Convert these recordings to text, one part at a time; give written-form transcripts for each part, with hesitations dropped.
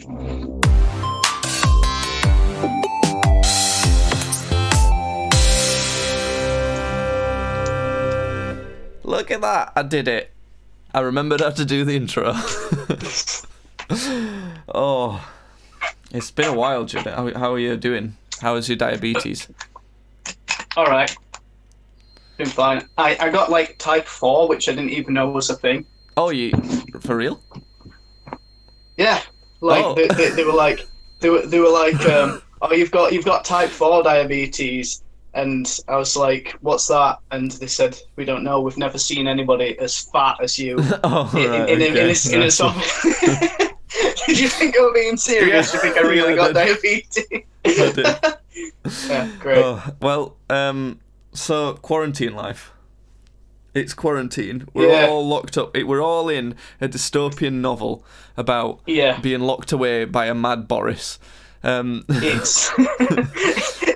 Look at that, I did it. I remembered how to do the intro. Oh, it's been a while, Judd. How are you doing? How is your diabetes? All right. Been fine. I got like type 4, which I didn't even know was a thing. Oh, you for real? Yeah. Like Oh. they were like oh, you've got type 4 diabetes, and I was like, what's that? And they said, we don't know. We've never seen anybody as fat as you Oh, right, in a sort of... Did you think I was being serious? Yeah. Do you think I really Yeah, I got did. diabetes? I did. Yeah, great. Oh, well, so quarantine life. It's quarantine. We're Yeah. all locked up. We're all in a dystopian novel about Yeah. being locked away by a mad Boris. It's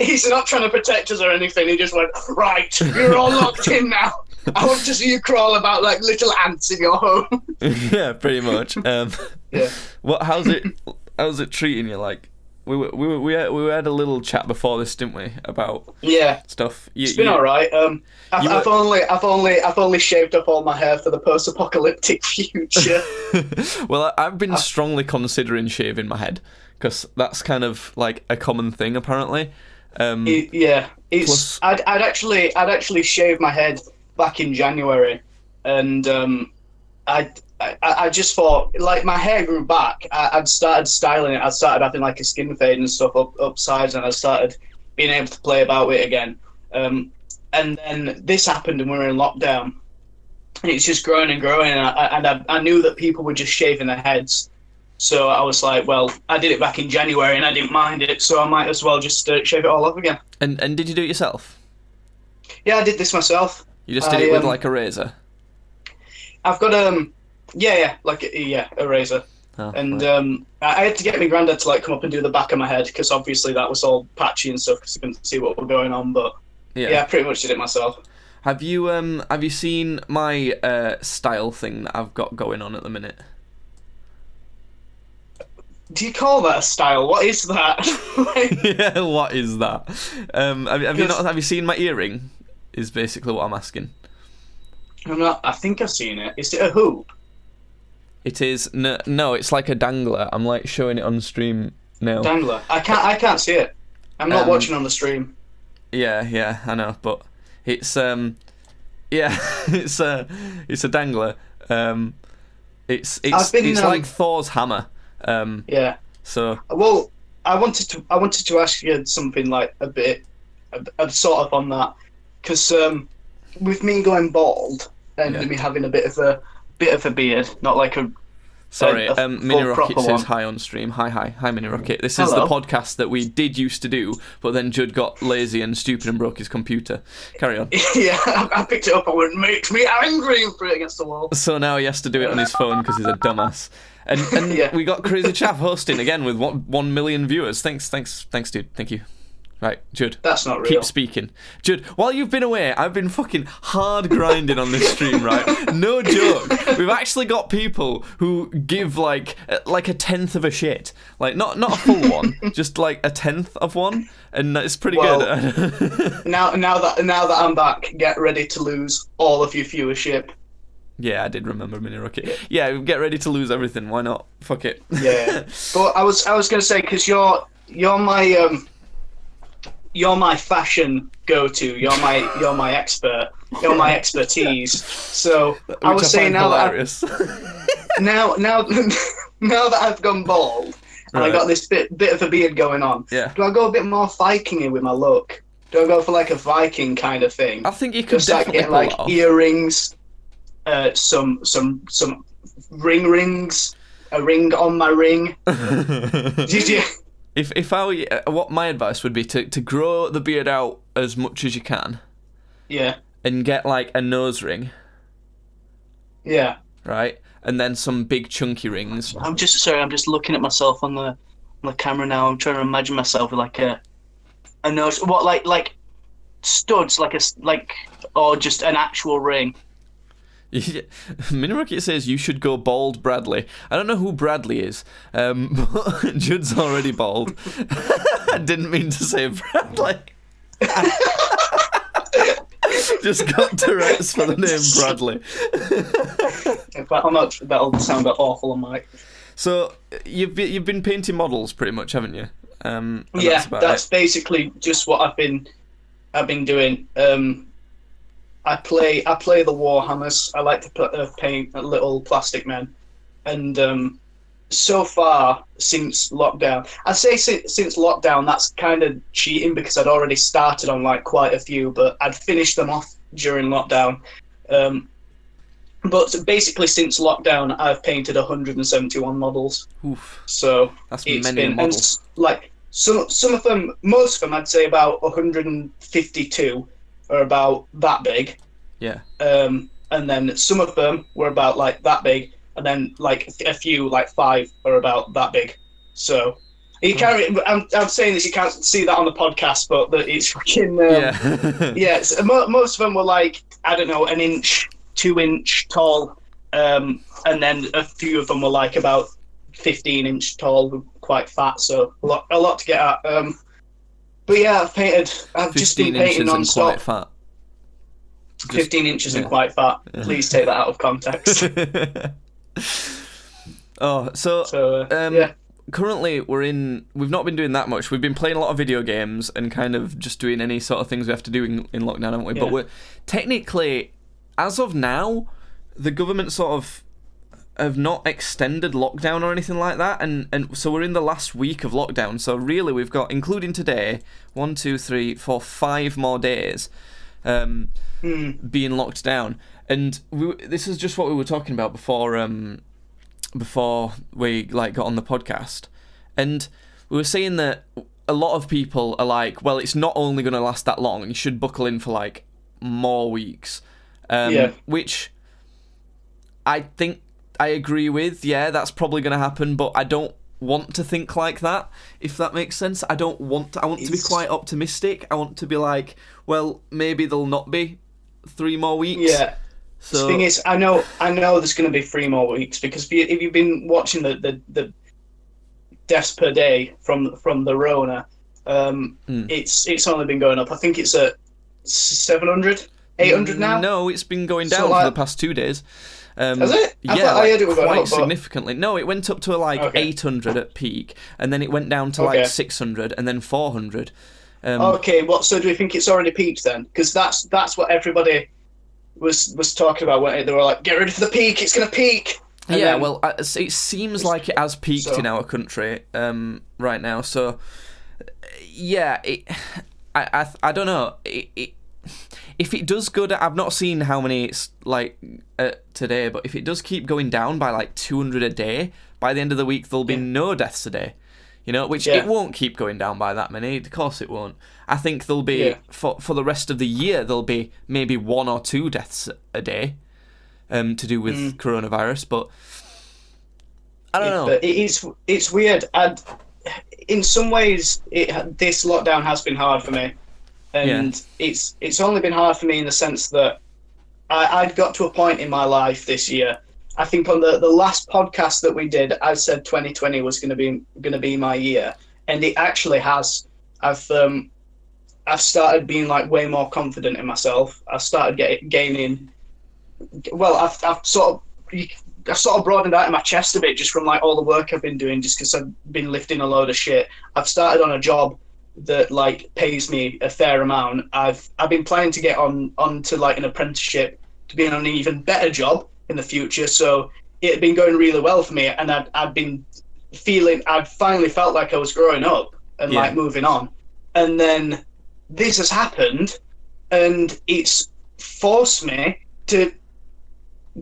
he's not trying to protect us or anything. He just went, right, you're all locked in now. I want to see you crawl about like little ants in your home. Yeah, pretty much. Yeah. How's it treating you? Like, we had a little chat before this, didn't we? About Yeah. stuff. It's been all right. I've only shaved up all my hair for the post-apocalyptic future. Well, I've been strongly considering shaving my head because that's kind of like a common thing apparently. Yeah, it's. Plus- I'd actually shaved my head back in January, and I just thought, like, my hair grew back. I'd started styling it. I started having like a skin fade and stuff up sides, and I started being able to play about it again. And then this happened, and we were in lockdown. And it's just growing and growing, and I knew that people were just shaving their heads. So I was like, well, I did it back in January, and I didn't mind it, so I might as well just shave it all off again. And did you do it yourself? Yeah, I did this myself. You just did it with like a razor. I've got a razor. Oh, And right. I had to get my granddad to like come up and do the back of my head because obviously that was all patchy and stuff because he couldn't see what was going on. But yeah, I pretty much did it myself. Have you seen my style thing that I've got going on at the minute? Do you call that a style? What is that? Like, Yeah, what is that? Have you seen my earring? Is basically what I'm asking. I'm not. I think I've seen it. Is it a hoop? It is no, it's like a dangler. I'm like showing it on stream now. Dangler. I can't see it. I'm not watching on the stream. Yeah, I know, but it's yeah, it's a dangler. It's like Thor's hammer. Yeah. So Well, I wanted to ask you something like a bit, sort of on that, because with me going bald and Yeah. me having a bit of a beard, not like a. sorry, a Mini full Rocket proper says one. hi on stream. Hi, Mini Rocket. This is Hello. the podcast that we did used to do, but then Judd got lazy and stupid and broke his computer. Carry on. Yeah, I picked it up. I went, makes me angry, and threw it against the wall. So now he has to do it on his phone because he's a dumbass. And Yeah. we got Crazy Chav hosting again with 1 million viewers. Thanks, dude. Thank you. Right, Judd. That's not real. Keep speaking. Judd, while you've been away, I've been fucking hard grinding on this stream, right? No joke. We've actually got people who give like a tenth of a shit. Like, not a full one, just like a tenth of one. And it's pretty good. Now that I'm back, get ready to lose all of your viewership. Yeah, I did remember Mini Rocket. Yeah, get ready to lose everything. Why not? Fuck it. Yeah, but I was gonna say, because you're my fashion go-to. You're my expert. You're my expertise. So I was saying now hilarious. now that I've gone bald and I Right. got this bit of a beard going on. Yeah. Do I go a bit more Viking-y with my look? Do I go for like a Viking kind of thing? I think you could Just like definitely get pull like it off. earrings, some rings, a ring on my ring. Did you? If I were you, what my advice would be to grow the beard out as much as you can Yeah, and get like a nose ring, yeah. right? And then some big chunky rings. I'm just looking at myself on the camera now. I'm trying to imagine myself with like a nose. What like studs, or just an actual ring. Minirocket says you should go bald, Bradley. I don't know who Bradley is, but Judd's already bald. I didn't mean to say Bradley. Just got Tourette's for the name Bradley. In fact, that'll sound awful on mic. So you've been painting models pretty much, haven't you? Yeah, that's basically just what I've been doing. I play the Warhammers. I like to paint little plastic men, and so far since lockdown, I'd say since lockdown, that's kind of cheating because I'd already started on like quite a few, but I'd finished them off during lockdown. But basically, since lockdown, I've painted 171 models. Oof. So that's it's many been, models. and like some of them, most of them, I'd say about 152 are about that big. Yeah. And then some of them were about like that big, and then like a few, like 5, are about that big. So you can't. I'm saying this, you can't see that on the podcast, but it's fucking. Yeah. So most of them were like, I don't know, an inch, 2 inch tall, and then a few of them were like about 15-inch tall, quite fat. So a lot to get at. But yeah, I've just been painting non-stop. Quite fat. 15 inches and quite fat. Please take that out of context. Yeah. Currently, we've not been doing that much. We've been playing a lot of video games and kind of just doing any sort of things we have to do in lockdown, haven't we? Yeah. But we're technically, as of now, the government sort of have not extended lockdown or anything like that, and so we're in the last week of lockdown. So really, we've got, including today, 1, 2, 3, 4, 5 more days being locked down. And this is just what we were talking about before we got on the podcast, and we were saying that a lot of people are like, well, it's not only going to last that long, and you should buckle in for like more weeks. Which I think I agree with. Yeah, that's probably going to happen, but I don't want to think like that, if that makes sense. I want to be quite optimistic. I want to be like, well, maybe there'll not be 3 more weeks. Yeah. So the thing is, I know there's going to be 3 more weeks, because if you've been watching the deaths per day from the Rona, it's only been going up. I think it's at 700, 800 now. No, it's been going down for the past 2 days. Has it? I heard it was quite up, significantly. No, it went up to 800 at peak, and then it went down to 600, and then 400. So do we think it's already peaked then? Because that's what everybody was talking about when they were like, get ready for the peak, it's going to peak. And it seems like it has peaked in our country right now. So yeah, I don't know. If it does go down, I've not seen how many it's like today, but if it does keep going down by like 200 a day, by the end of the week there'll be no deaths a day. Which it won't keep going down by that many. Of course it won't. I think there'll be, for the rest of the year, there'll be maybe 1 or 2 deaths a day to do with coronavirus, but I don't know. But it's weird. And in some ways, this lockdown has been hard for me. And it's only been hard for me in the sense that I'd got to a point in my life this year. I think on the last podcast that we did, I said 2020 was going to be my year, and it actually has. I've started being like way more confident in myself. I've started gaining. Well, I've sort of broadened out in my chest a bit just from like all the work I've been doing, just because I've been lifting a load of shit. I've started on a job that like pays me a fair amount. I've been planning to get onto like an apprenticeship to be on an even better job in the future. So it had been going really well for me, and I'd finally felt like I was growing up and like moving on. And then this has happened, and it's forced me to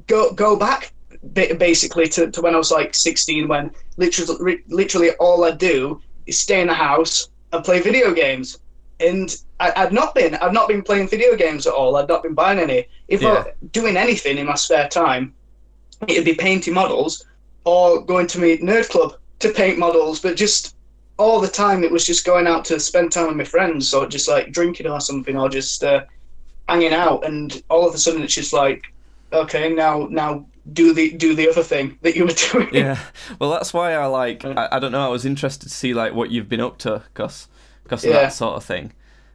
go back basically to when I was like 16, when literally all I do is stay in the house and play video games. And I've not been playing video games at all. I've not been buying any. If I'm doing anything in my spare time, it'd be painting models or going to my nerd club to paint models. But just all the time, it was just going out to spend time with my friends, or just like drinking or something, or just hanging out. And all of a sudden, it's just like okay, now do the other thing that you were doing. Yeah, well, that's why I don't know. I was interested to see like what you've been up to, cause of that sort of thing.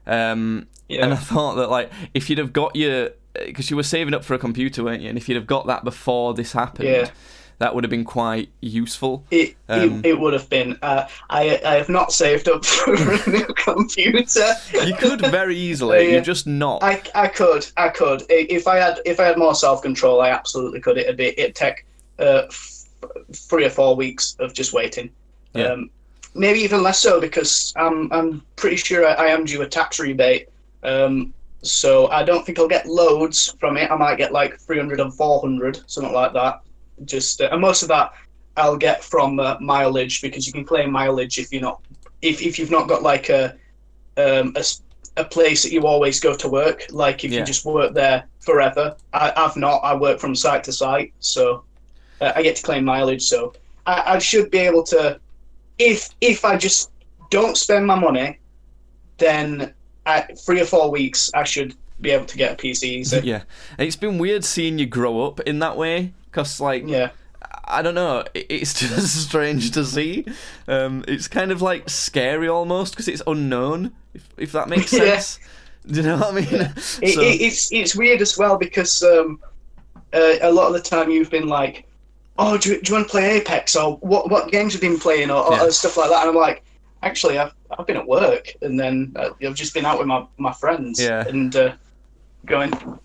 And I thought that like if you'd have got because you were saving up for a computer, weren't you? And if you'd have got that before this happened, that would have been quite useful. It would have been. I have not saved up for a new computer. You could very easily. You're just not. I could. If I had more self control, I absolutely could. It'd take 3 or 4 weeks of just waiting. Yeah. Maybe even less so, because I'm pretty sure I am due a tax rebate. So I don't think I'll get loads from it. I might get like 300 and 400, something like that. And most of that I'll get from mileage, because you can claim mileage if you've not got like a place that you always go to work. Like if you just work there forever. I've not. I work from site to site, so I get to claim mileage. So I should be able to, if I just don't spend my money, then at 3 or 4 weeks I should be able to get a PC easy. Yeah, and it's been weird seeing you grow up in that way, because like I don't know, it's just strange to see. It's kind of like scary almost, because it's unknown, if that makes sense. Do you know what I mean? Yeah. It's weird as well, because a lot of the time you've been like, oh, do you want to play Apex, or what games have you been playing, or stuff like that, and I'm like, actually I've been at work, and then I've just been out with my friends, and going to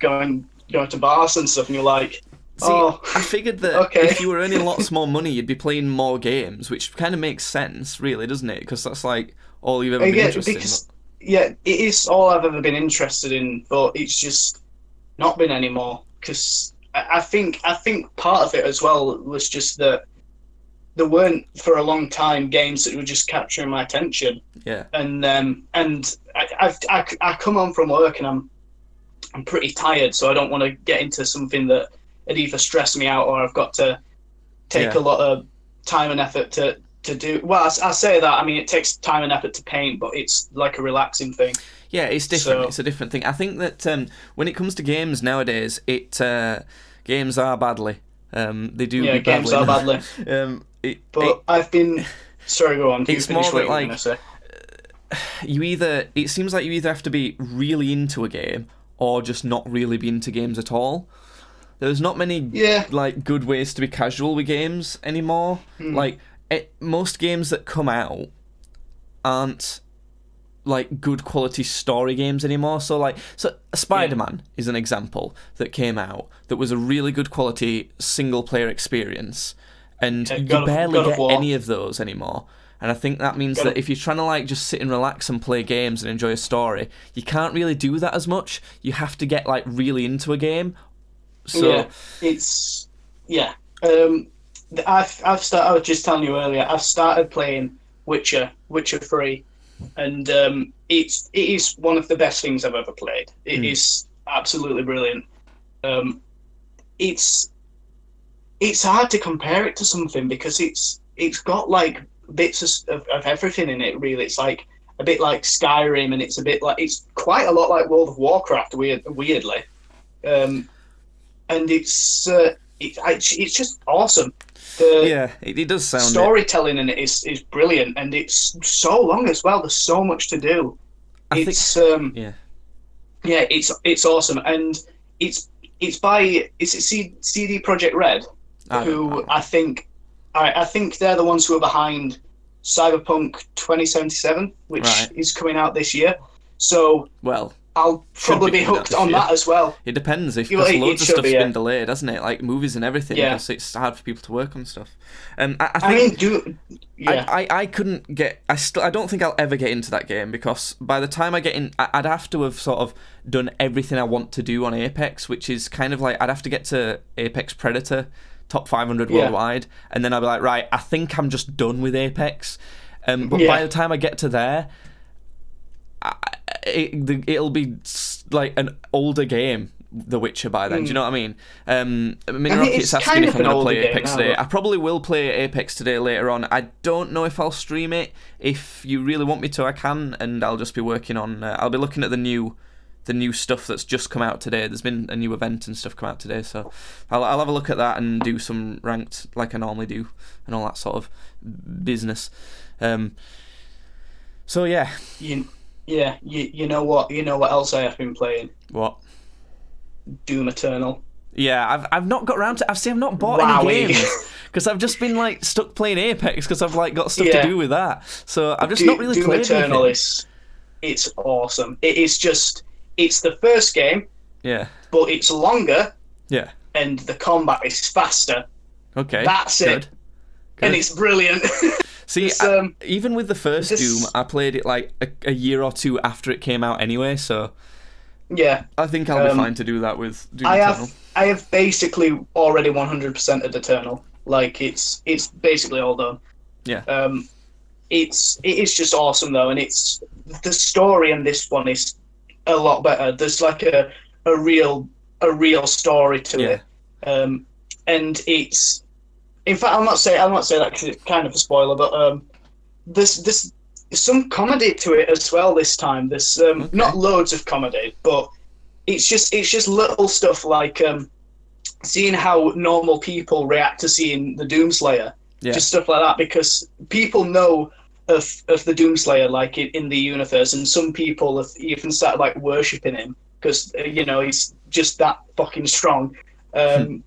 bars and stuff, and you're like, I figured that if you were earning lots more money, you'd be playing more games, which kind of makes sense, really, doesn't it? Because that's like all you've ever been interested in. Yeah, it is all I've ever been interested in, but it's just not been anymore. Because I think part of it as well was just that there weren't for a long time games that were just capturing my attention. Yeah. And I come home from work and I'm pretty tired, so I don't want to get into something that it either stress me out or I've got to take a lot of time and effort to do. Well, I say that, I mean, it takes time and effort to paint, but it's like a relaxing thing. Yeah, it's different. It's a different thing. I think that when it comes to games nowadays, games are badly. They do. Yeah, games are badly. I've been. Sorry, go on. It's more that like it seems like you either have to be really into a game or just not really be into games at all. There's not many like good ways to be casual with games anymore. Like most games that come out aren't like good quality story games anymore. So Spider-Man is an example that came out that was a really good quality single player experience, and you barely get any of those anymore. And I think that means that if you're trying to like just sit and relax and play games and enjoy a story, you can't really do that as much. You have to get like really into a game. So I was just telling you earlier, I've started playing Witcher 3, and it is one of the best things I've ever played. It is absolutely brilliant. It's hard to compare it to something, because it's got like bits of everything in it, really. It's like a bit like Skyrim, and it's quite a lot like World of Warcraft, weirdly. And it's just awesome. It does sound. Storytelling in it is brilliant, and it's so long as well. There's so much to do. It's awesome, and it's by CD Projekt Red, who I think they're the ones who are behind Cyberpunk 2077, which is coming out this year. So I'll probably be hooked on that as well. It depends, because loads of stuff's been delayed, hasn't it? Like movies and everything, because it's hard for people to work on stuff. I couldn't get. I don't think I'll ever get into that game, because by the time I get in, I'd have to have sort of done everything I want to do on Apex, which is kind of like I'd have to get to Apex Predator, top 500 worldwide, and then I'd be like, right, I think I'm just done with Apex. But by the time I get to there, it'll be like an older game, The Witcher, by then. Do you know what I mean? Rocket's asking if I'm going to play Apex today. I probably will play Apex today later on. I don't know if I'll stream it. If you really want me to, I can, and I'll just be working on. I'll be looking at the new the new stuff that's just come out today. There's been a new event and stuff come out today, so I'll have a look at that and do some ranked like I normally do and all that sort of business. So yeah. You know what else I have been playing? What? Doom Eternal. Yeah, I've not got around to. I've not bought any games because I've just been like stuck playing Apex because I've like got stuff to do with that. So I've just not really Doom played Eternal anything. It's awesome. It's the first game. Yeah. But it's longer. Yeah. And the combat is faster. Okay. That's it. Good. And it's brilliant. See, even with the first Doom, I played it like a year or two after it came out anyway, so yeah, I think I'll be fine to do that with Doom Eternal. I have basically already 100% of Eternal. Like it's basically all done. Yeah. It is just awesome though, and it's the story in this one is a lot better. There's like a real story to it. And it's, in fact, I'll not say that because it's kind of a spoiler, but there's some comedy to it as well this time. There's not loads of comedy, but it's just little stuff like seeing how normal people react to seeing the Doomslayer, just stuff like that, because people know of the Doomslayer like in the universe, and some people have even started like worshipping him because he's just that fucking strong. And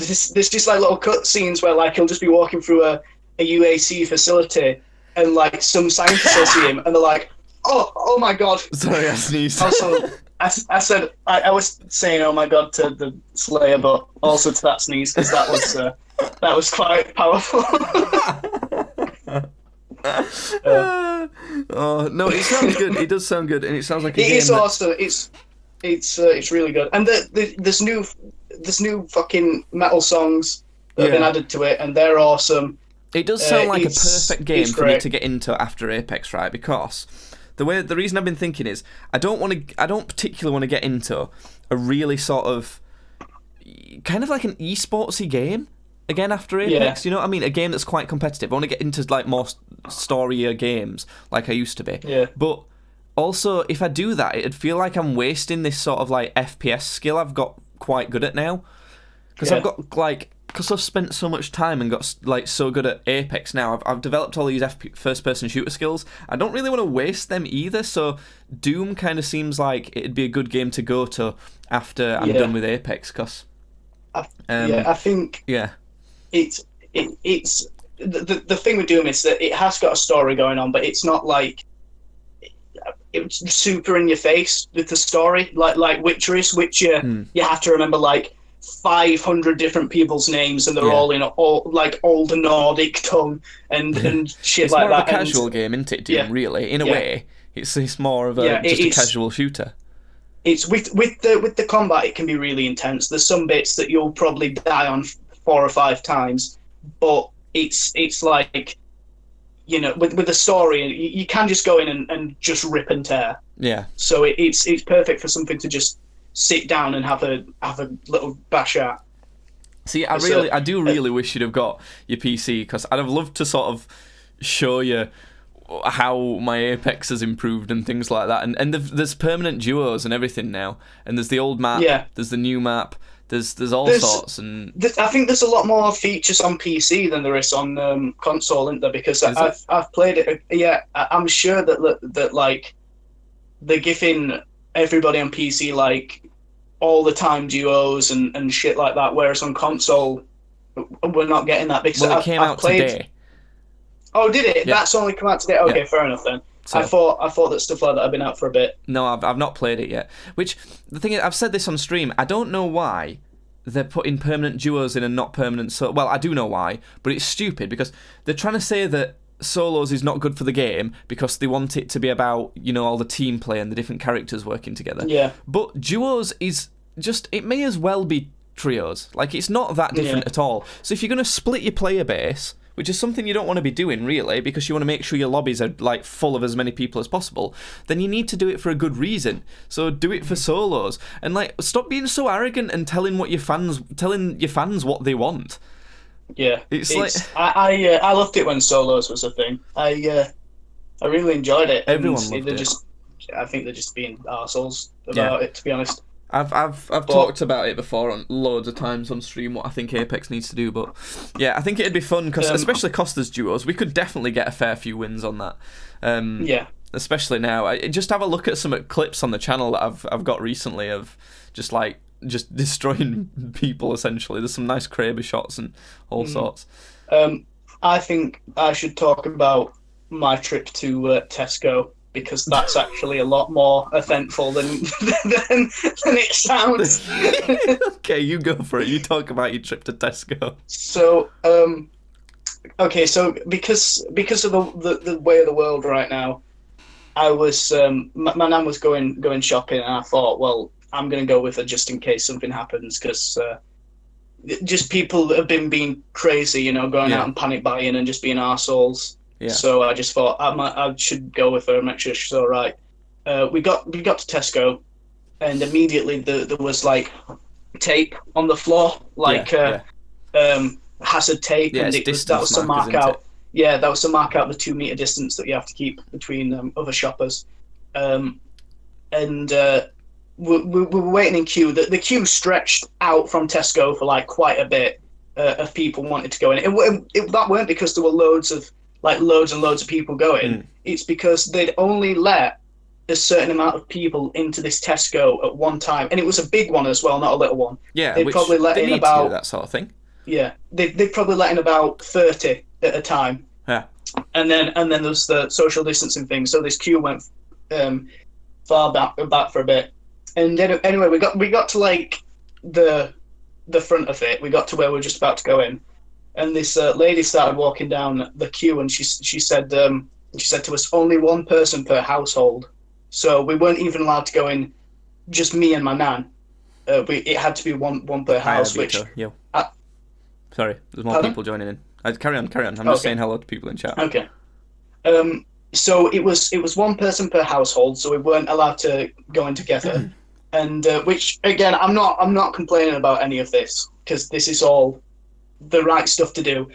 there's just like little cutscenes where like he'll just be walking through a UAC facility, and like some scientists will see him, and they're like, "Oh my god!" Sorry, I sneezed. Also, I was saying "oh my god" to the Slayer, but also to that sneeze because that was quite powerful. Oh no, it sounds good. It does sound good, and it sounds like it is awesome. It's really good, and there's new fucking metal songs that have been added to it, and they're awesome. It does sound like a perfect game for me to get into after Apex, right? Because the reason I've been thinking is I don't particularly want to get into a really sort of kind of like an esportsy game again after Apex. You know what I mean? A game that's quite competitive. I want to get into like more storier games like I used to be. Yeah. But also, if I do that, it'd feel like I'm wasting this sort of like FPS skill I've got quite good at now, because I've spent so much time and got like so good at Apex now. I've developed all these first-person shooter skills. I don't really want to waste them either. So Doom kind of seems like it'd be a good game to go to after I'm done with Apex. Cause I think it's the thing with Doom is that it has got a story going on, but it's not like it's super in your face with the story, like Witcher is. Witcher, you have to remember like 500 different people's names, and they're all in like old Nordic tongue and shit it's like more that. Of a casual game, isn't it? Doom, really, in a way, it's more of just a casual shooter. It's with the combat, it can be really intense. There's some bits that you'll probably die on 4 or 5 times, but it's like, with the story, you can just go in and just rip and tear. Yeah. So it's perfect for something to just sit down and have a little bash at. See, I do really wish you'd have got your PC, because I'd have loved to sort of show you how my Apex has improved and things like that. And there's permanent duos and everything now. And there's the old map, there's the new map. There's all sorts, and I think there's a lot more features on PC than there is on console, isn't there? Because I've played it. Yeah, I'm sure that like they're giving everybody on PC like all the time duos and shit like that, whereas on console we're not getting that because it came out today. Oh, did it? Yeah. That's only come out today. Okay, fair enough then. So, I thought that stuff like that had been out for a bit. No, I've not played it yet. Which, the thing is, I've said this on stream, I don't know why they're putting permanent duos in and not permanent well, I do know why, but it's stupid because they're trying to say that solos is not good for the game because they want it to be about, all the team play and the different characters working together. Yeah. But duos is just, it may as well be trios. Like, it's not that different at all. So if you're going to split your player base, which is something you don't want to be doing, really, because you want to make sure your lobbies are, like, full of as many people as possible, then you need to do it for a good reason. So do it for solos. And, like, stop being so arrogant and telling your fans what they want. Yeah. I loved it when solos was a thing. I really enjoyed it. Everyone loved it. I think they're just being arseholes. about it, to be honest. I've talked about it before on loads of times on stream, what I think Apex needs to do, but yeah, I think it'd be fun because especially Costa's duos, we could definitely get a fair few wins on that. Yeah. Especially now, just have a look at some clips on the channel that I've got recently of just destroying people. Essentially, there's some nice Kraber shots and all sorts. I think I should talk about my trip to Tesco, because that's actually a lot more eventful than it sounds. Okay, you go for it. You talk about your trip to Tesco. So, okay, so because of the way of the world right now, I was my nan was going shopping, and I thought, well, I'm gonna go with her just in case something happens, because just people that have been being crazy, going out and panic buying and just being arseholes. Yeah. So I just thought I should go with her and make sure she's all right. We got to Tesco, and immediately there was like tape on the floor, like hazard tape, and that was to mark out. Yeah, that was to mark out the 2 meter distance that you have to keep between other shoppers. And we were waiting in queue. The queue stretched out from Tesco for like quite a bit of people wanted to go in. That weren't because there were loads and loads of people going. It's because they'd only let a certain amount of people into this Tesco at one time, and it was a big one as well, not a little one. Yeah, they'd probably let in about that sort of thing. Yeah, they'd probably let in about 30 at a time. Yeah, and then there's the social distancing thing. So this queue went far back for a bit, and then anyway we got to like the front of it. We got to where we were just about to go in. And this lady started walking down the queue, and she said to us, only one person per household. So we weren't even allowed to go in, just me and my nan. It had to be one per house. Sorry, there's more people joining in. Carry on. I'm just saying hello to people in chat. Okay. So it was one person per household, so we weren't allowed to go in together. And which again, I'm not complaining about any of this, because this is all the right stuff to do.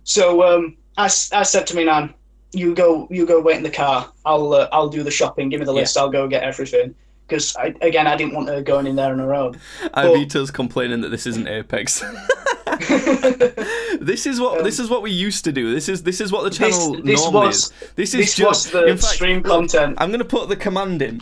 So I said to me, Nan, you go wait in the car. I'll do the shopping. Give me the list. I'll go get everything. Because I didn't want her going in there on her own. Ivito's complaining that this isn't Apex. This is what we used to do. This is what the channel normally is. This was the in fact, stream content. I'm gonna put the command in !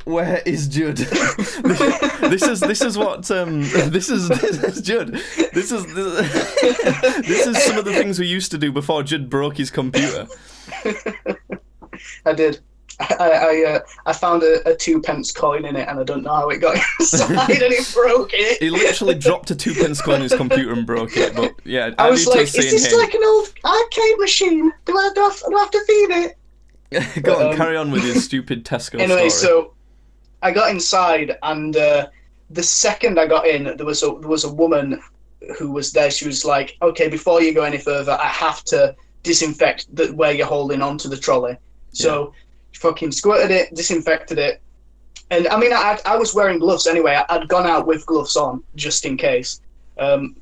Where is Judd? This is what this is Judd. This is some of the things we used to do before Judd broke his computer. I did. I found a 2p coin in it, and I don't know how it got inside, and it broke it. He literally dropped a 2p coin in his computer and broke it. But yeah, I was like, "Is this like an old arcade machine? Do I have to feed it?" Go on, carry on with your stupid Tesco anyway, story. So I got inside, and the second I got in, there was a woman who was there. She was like, "Okay, before you go any further, I have to disinfect where you're holding onto the trolley." So. Fucking squirted it, disinfected it, and I mean, I was wearing gloves anyway. I'd gone out with gloves on just in case. It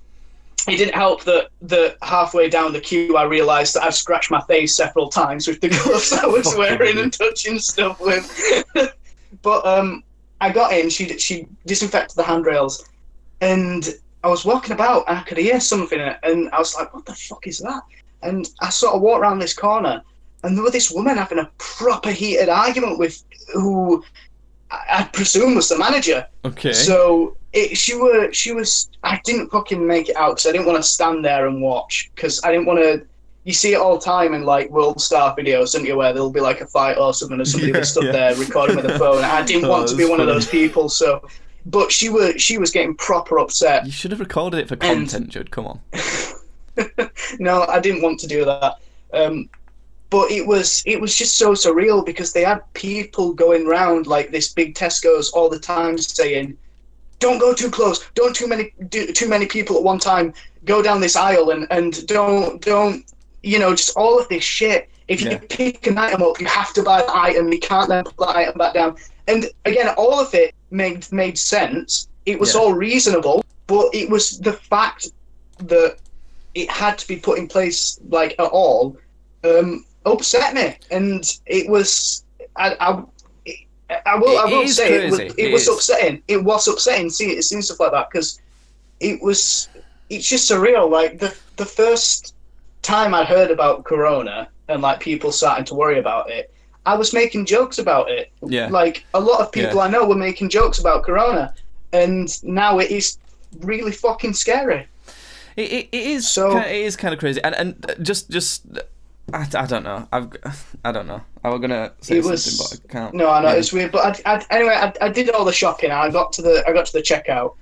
didn't help that halfway down the queue, I realised that I've scratched my face several times with the gloves I was wearing and touching stuff with. But I got in. She disinfected the handrails, and I was walking about, and I could hear something, and I was like, "What the fuck is that?" And I sort of walked around this corner. And there was this woman having a proper heated argument with who I presume was the manager. Okay. So she was. I didn't fucking make it out because I didn't want to stand there and watch, because I didn't want to. You see it all the time in like World Star videos, don't you, where there'll be like a fight or something, and somebody was stood there recording with a phone. I didn't want to be one of those people. So, but she was getting proper upset. You should have recorded it for content, Judd. Come on. No, I didn't want to do that. But it was just so surreal, because they had people going round like this big Tesco's all the time saying, "Don't go too close. Don't too many people at one time. Go down this aisle and don't just all of this shit. If you pick an item up, you have to buy the item. You can't then put that item back down." And again, all of it made sense. It was all reasonable, but it was the fact that it had to be put in place like at all. Upset me, and it was I will is say crazy. it was upsetting. It was upsetting seeing stuff like that because it's just surreal. Like the first time I heard about Corona and like people starting to worry about it, I was making jokes about it. Yeah. Like a lot of people Yeah. I know were making jokes about Corona, and now it is really fucking scary. It is. So- It is kind of crazy, and just I don't know. I don't know. I was gonna say It something, was- but I can't. No, I know Yeah. it's weird, but anyway, I did all the shopping. I got to the checkout,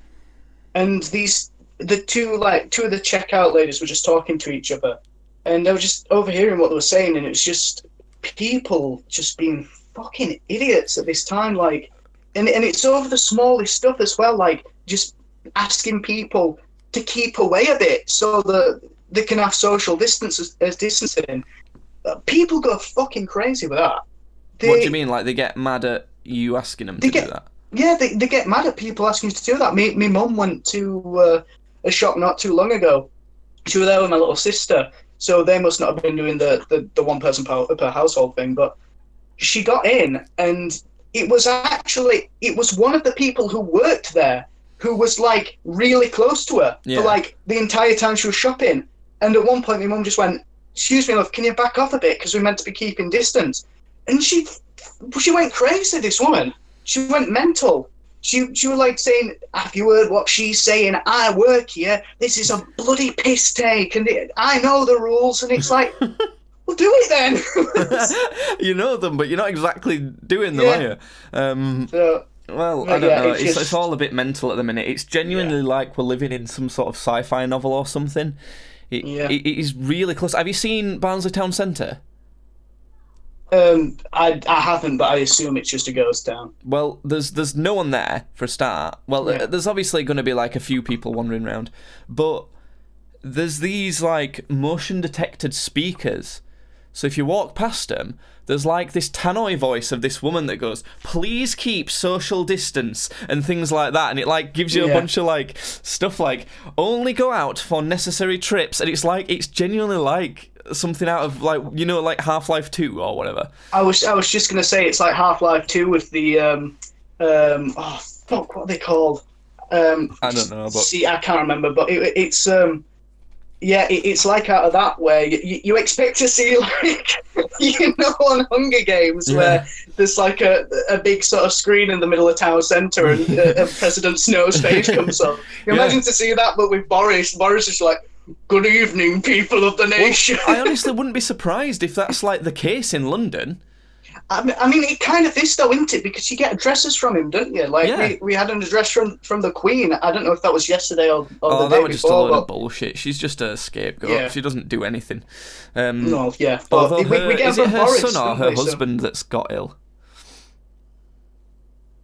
and the two of the checkout ladies were just talking to each other, and they were just overhearing what they were saying, and it was just people just being fucking idiots at this time, like, and it's over the smallest stuff as well, like just asking people to keep away a bit so that they can have social distancing. People go fucking crazy with that. What do you mean? Like they get mad at you asking them to do that? Yeah, they get mad at people asking to do that. Me mum went to a shop not too long ago. She was there with my little sister, so they must not have been doing the one person per household thing. But she got in, and it was one of the people who worked there who was like really close to her Yeah. for like the entire time she was shopping. And at one point, my mum just went, "Excuse me, love, can you back off a bit because we're meant to be keeping distance?" And she went crazy. This woman, she went mental. She was like saying, "Have you heard what she's saying? I work here. This is a bloody piss take, and I know the rules." And it's like, well, do it then. You know them, but you're not exactly doing them, Yeah. are you? So, Well, I Yeah, don't know. it's It's just- all a bit mental at the minute. It's genuinely like we're living in some sort of sci-fi novel or something. Yeah. It is really close. Have you seen Barnsley Town Centre? I haven't, but I assume it's just a ghost town. Well, there's no one there for a start. Well, Yeah. there's obviously going to be like a few people wandering around, but there's these like motion detected speakers. So if you walk past them, there's like this tannoy voice of this woman that goes, "Please keep social distance," and things like that, and it like gives you a Yeah. bunch of like stuff like "only go out for necessary trips," and it's genuinely like something out of like like Half-Life 2 or whatever. I was just gonna say it's like Half-Life 2 with the oh fuck, what are they called? I don't know, but See, I can't remember, but it's it's like out of that where you expect to see like on Hunger Games where there's like a big sort of screen in the middle of town centre and President Snow's face comes up. You imagine to see that, but with Boris. Boris is like, "Good evening, people of the nation." I honestly wouldn't be surprised if that's like the case in London. I mean, it kind of is though, isn't it? Because you get addresses from him, don't you? Like Yeah. we had an address from the Queen. I don't know if that was yesterday or Oh, the that day was just a before. load But, of bullshit. She's just a scapegoat. Yeah. She doesn't do anything. no, yeah. But Although we get is them it from her Boris, son or don't her we? So, husband that's got ill?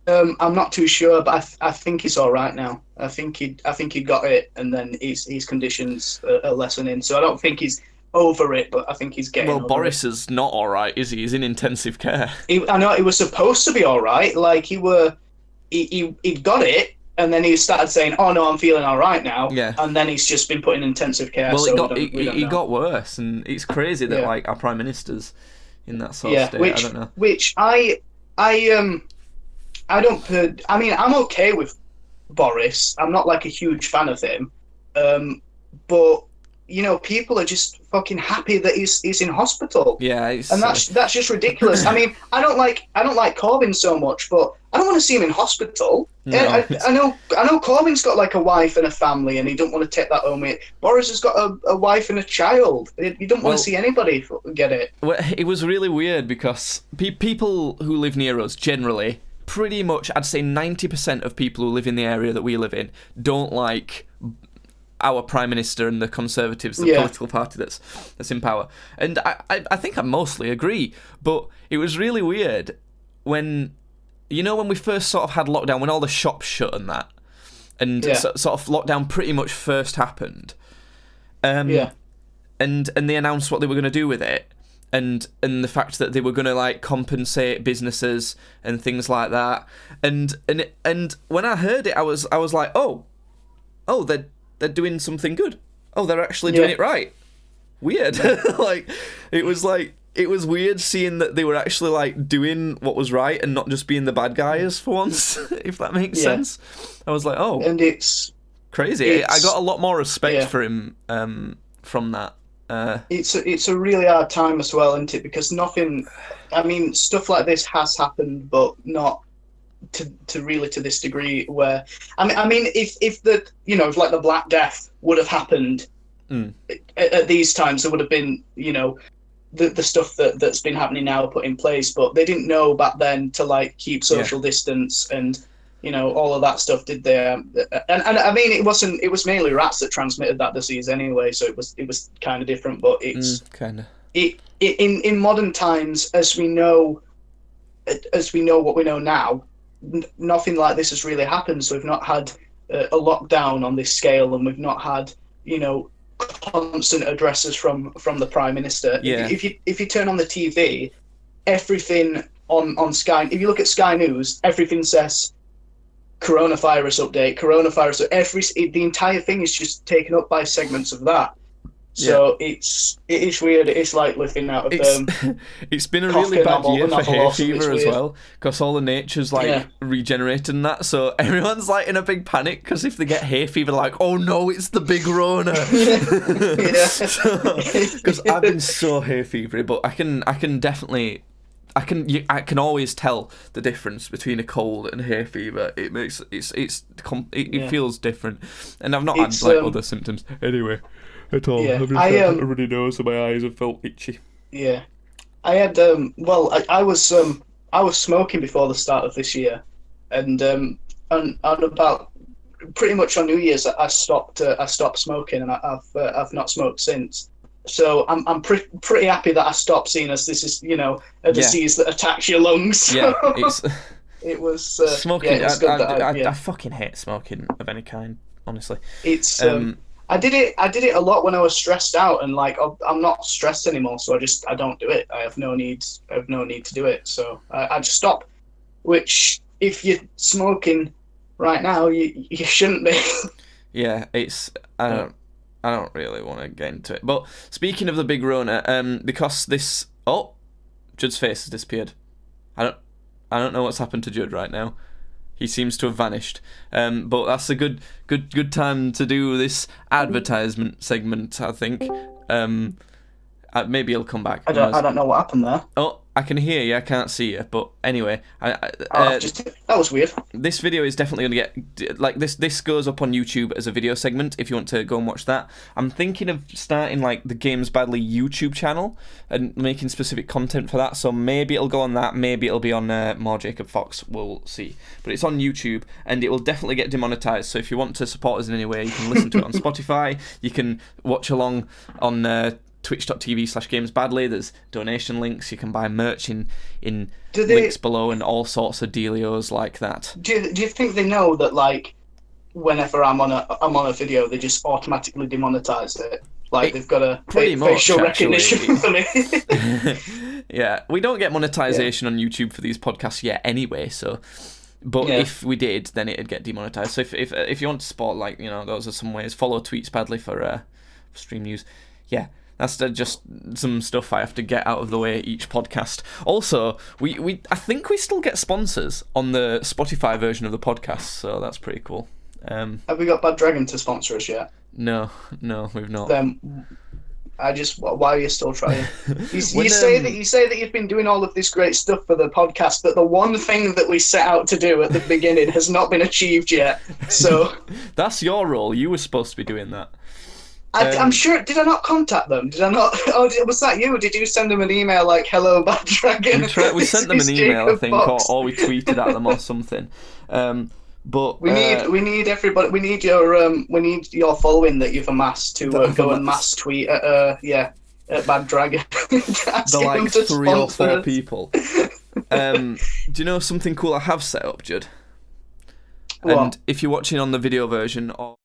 I'm not too sure, but I think he's all right now. I think he got it, and then his conditions are lessening. So I don't think he's over it, but I think he's getting. Well, over Boris is not all right, is he? He's in intensive care. it. I know he was supposed to be all right. Like he got it, and then he started saying, "Oh no, I'm feeling all right now." Yeah. And then he's just been put in intensive care. Well, so it got we don't it know. got worse, and it's crazy that Yeah. like our prime minister's in that sort of state. I don't know. Which I don't. I mean, I'm okay with Boris. I'm not like a huge fan of him, but people are just fucking happy that he's in hospital. Yeah, it's, And that's just ridiculous. I mean, I don't like Corbyn so much, but I don't want to see him in hospital. No. I know Corbyn's got like a wife and a family, and he don't want to take that home with. Boris has got a wife and a child. You don't want Well- to see anybody get it. Well, it was really weird because people who live near us generally, pretty much, I'd say 90% of people who live in the area that we live in don't like our Prime Minister and the Conservatives, the Yeah. political party that's in power. And I think I mostly agree, but it was really weird when we first sort of had lockdown, when all the shops shut and that, and Yeah. sort of lockdown pretty much first happened. Yeah. And they announced what they were going to do with it, and the fact that they were going to like compensate businesses and things like that, and when I heard it, I was like, oh, they're doing something good. Oh, they're actually doing Yeah. it right. Weird. Like it was like it was weird seeing that they were actually like doing what was right and not just being the bad guys for once, if that makes sense. I was like, oh, and it's crazy. I got a lot more respect yeah. for him from that. It's a really hard time as well, isn't it? Because nothing, I mean, stuff like this has happened, but not to really to this degree. Where I mean, if the if like the Black Death would have happened at these times, there would have been the stuff that's been happening now put in place, but they didn't know back then to like keep social distance and all of that stuff, did they? And I mean, it was mainly rats that transmitted that disease anyway, so it was kind of different, but it's kind of in modern times, as we know what we know now, nothing like this has really happened. So we've not had a lockdown on this scale, and we've not had constant addresses from the Prime Minister. Yeah. If you turn on the TV, everything on Sky, if you look at Sky News, everything says coronavirus update, coronavirus. The entire thing is just taken up by segments of that. So it is weird. It's like living out of it's been a really bad year for hay fever as well, because all the nature's like regenerating that. So everyone's like in a big panic because if they get hay fever, like, oh no, it's the big Rona. Because I've been so hay fevery, but I can definitely. I can always tell the difference between a cold and hay fever. It makes it feels different, and I've not had like other symptoms anyway at all. Yeah. Everybody knows that my eyes have felt itchy. Yeah, I had I was smoking before the start of this year, and about pretty much on New Year's I stopped smoking, and I've not smoked since. So I'm pretty happy that I stopped, seeing as this is a disease that attacks your lungs. Yeah, it was smoking. Yeah, it was I fucking hate smoking of any kind. Honestly, it's I did it a lot when I was stressed out, and like I'm not stressed anymore, so I don't do it. I have no need to do it, so I just stop. Which, if you're smoking right now, you shouldn't be. Yeah, I don't really want to get into it. But speaking of the big Rona, because this Judd's face has disappeared. I don't know what's happened to Judd right now. He seems to have vanished. But that's a good time to do this advertisement segment, I think. Maybe he'll come back. I don't know what happened there. Oh, I can hear you. I can't see you. But anyway, that was weird. This video is definitely going to get like this. This goes up on YouTube as a video segment. If you want to go and watch that, I'm thinking of starting like the Games Badly YouTube channel and making specific content for that. So maybe it'll go on that. Maybe it'll be on More Jacob Fox. We'll see. But it's on YouTube, and it will definitely get demonetized. So if you want to support us in any way, you can listen to it on Spotify. You can watch along on twitch.tv/gamesbadly. There's donation links. You can buy merch in links below, and all sorts of dealios like that. Do you think they know that, like, whenever I'm on a video, they just automatically demonetize it? Like, they've got a facial recognition for me. Yeah, we don't get monetization on YouTube for these podcasts yet anyway, so... But if we did, then it'd get demonetized. So if you want to support, like, those are some ways. Follow Tweets Badly for stream news. Yeah. That's just some stuff I have to get out of the way each podcast. Also, I think we still get sponsors on the Spotify version of the podcast, so that's pretty cool. Have we got Bad Dragon to sponsor us yet? No, we've not. Then why are you still trying? You say that you've been doing all of this great stuff for the podcast, but the one thing that we set out to do at the beginning has not been achieved yet. So that's your role. You were supposed to be doing that. I'm sure. Did I not contact them? Did I not? Oh, was that you? Did you send them an email like "Hello, Bad Dragon"? We sent them an email, I think, or we tweeted at them or something. But we need everybody. We need your following that you've amassed to go and mass tweet at Bad Dragon. The like 3 or 4 people. Do you know something cool I have set up, Judd? What? And if you're watching on the video version or